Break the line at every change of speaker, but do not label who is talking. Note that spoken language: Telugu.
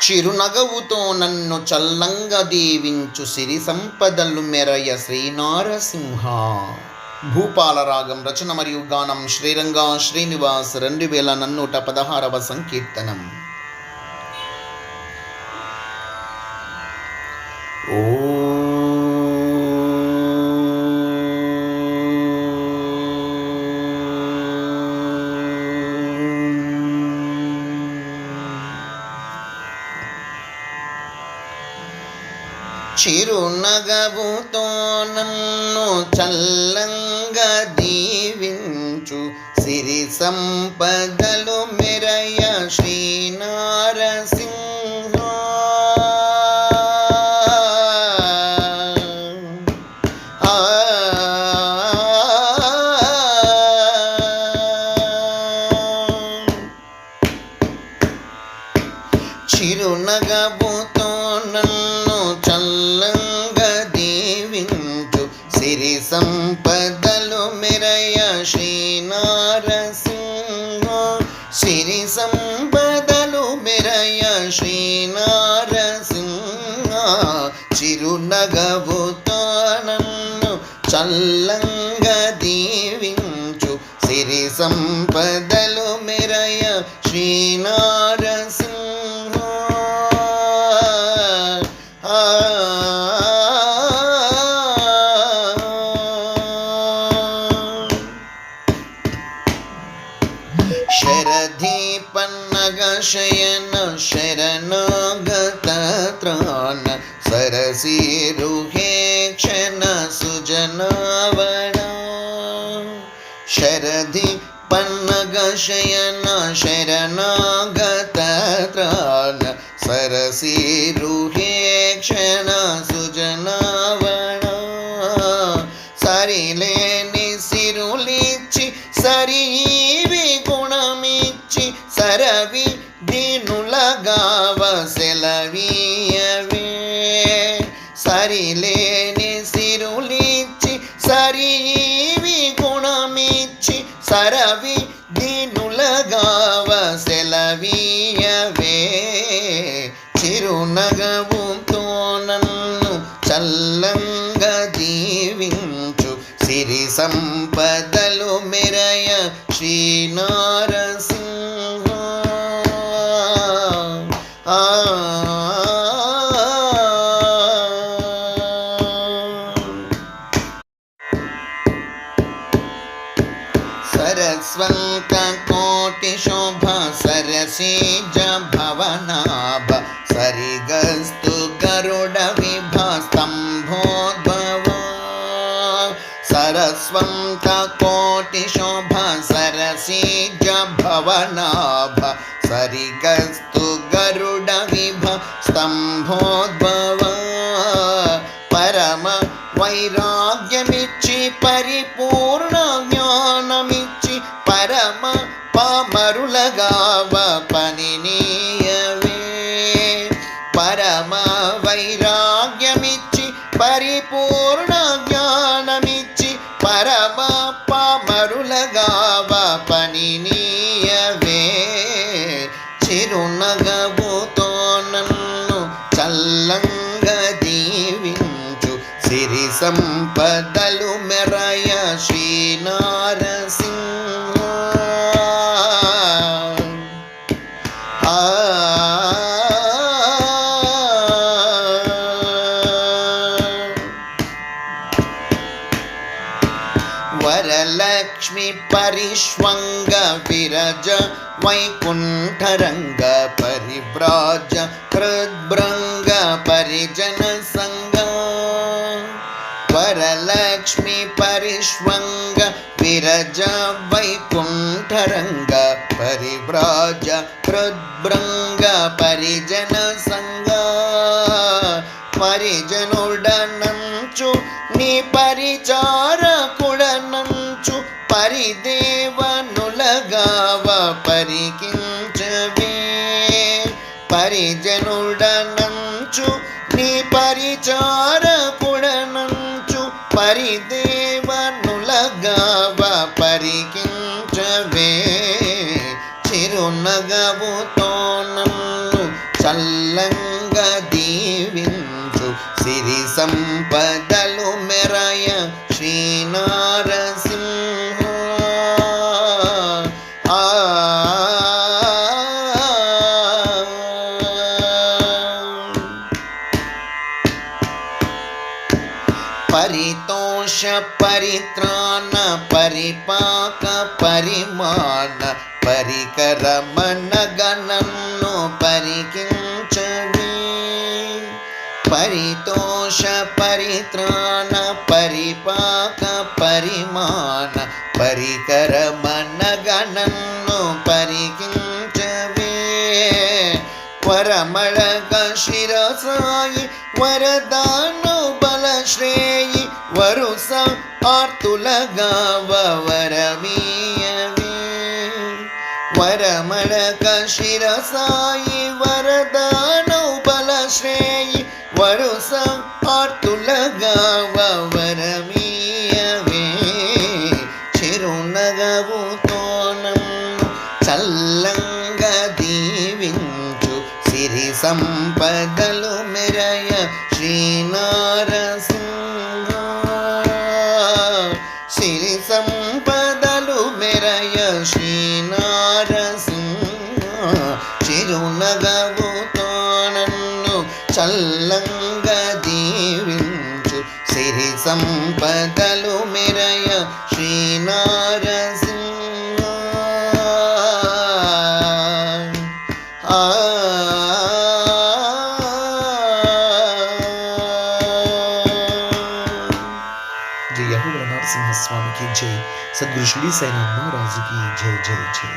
చిరునగవుతో నన్ను చల్లంగా దీవించు సిరి సంపదలు మెరయ శ్రీనారసింహ. భూపాల రాగం రచన మరియు గానం శ్రీరంగ శ్రీనివాస్ 2116వ సంకీర్తనం. ఓ చిరునగవుతో నన్ను చల్లంగా దీవించు సిరి సంపదలు మెరయ శ్రీనారసింహ. చిరునగవుతో నన్ను చల్లంగా దీవించు సిరి సంపదలు మెరయ శ్రీనారసింహ. సిరి సంపదలు మెరయ శ్రీనారసింహ. చిరునగవుతో నన్ను చల్లంగా దీవించు సిరి సంపదలు మెరయ శ్రీనారసింహ. శరధీపన్నగ శయన శరణాగత త్రాణ సరసీరుహే క్షణ సుజనావణ. శరధీపన్నగ శయన శరణాగత త్రాణ సరసీరుహే క్షణ సుజనావణ. సరిలేని సిరులిచ్చి సరీవి గుణమిచ్చి సరవి దీనులగావ సెలవీయవే. సరిలేని సిరులిచ్చి సరీవి గుణమిచ్చి సరవి దీనులగావ సెలవీయవే. చిరునగవుతో నన్ను చల్లంగా దీవించు సిరి సంపదలు మెరయ శ్రీనారసింహ. సరస్వంత కోటి శోభ సరసీజ భవనాభ సరిగస్తు గరుడ విభ స్తంభోద్భవ. సరస్వంత కోటి శోభ సరసీజ భవనాభ సరిగస్తు గరుడ విభ స్తంభోద్భవ. పరమ వైరాగ్యమిచ్చి పరిపూర్ణ జ్ఞానమిచ్చి పరమ పామరులగావ పనినీయవే. పరమ వైరాగ్యమిచ్చి పరిపూర్ణ జ్ఞానమిచ్చి పరమ పామరులగావ పనినీయవే. చిరునగవుతో నన్ను చల్లంగా దీవించు సిరి సంపదలు మెరయ శ్రీనారసింహ. వరలక్ష్మి పరిష్వంగ విరజ వైకుంఠరంగ పరివ్రాజ హృద్భృంగ పరిజన సంగ. వరలక్ష్మి పరిష్వంగ విరజ వైకుంఠరంగ పరివ్రాజ హృద్భృంగ పరిజన సంగ. పరిజనుడనంచు నీ పరిచారకుడనంచు పరిదేవనులగావ పరికించవే. పరిజనుడనంచు నీ పరిచారకుడనంచు పరిదేవనులగావ పరికించవే. చిరునగవుతో నన్ను చల్ల దీవించు సిరి సంపదలు మెరయ శ్రీ నారసింహ. పరితోష పరిత్రాణ పరిపాక పరిమాణ పరికరమణ గణన్ను పరికించవే. పరితోష పరిత్రాణ పరిపాక పరిమాణ పరికరమణ గణన్ను పరికించవే. వరమళగ శిరసాయి వరదాను బలశ్రేయి వరుస ఆర్తులగా వరమీయవే. వరమళగ శిరసాయి వరదాను బలశ్రేయి వరుస ఆర్తులగా వరమీయవే. చిరునగవుతోనం చల్లంగా దీవించు సిరి సంపదలు మెరయ శ్రీ నారసింహ. సిరి సంపదలు మెరయ శ్రీ నారసింహ. చిరునగవుతో నన్ను చల్లంగా దీవించు సిరి సంపదలు మెరయ శ్రీ నారసింహ.
జయ యహోవ నరసింహ స్వామికి జై. సద్గురు షిరిడి సాయినాథ్ మహారాజుకి జై జై జై.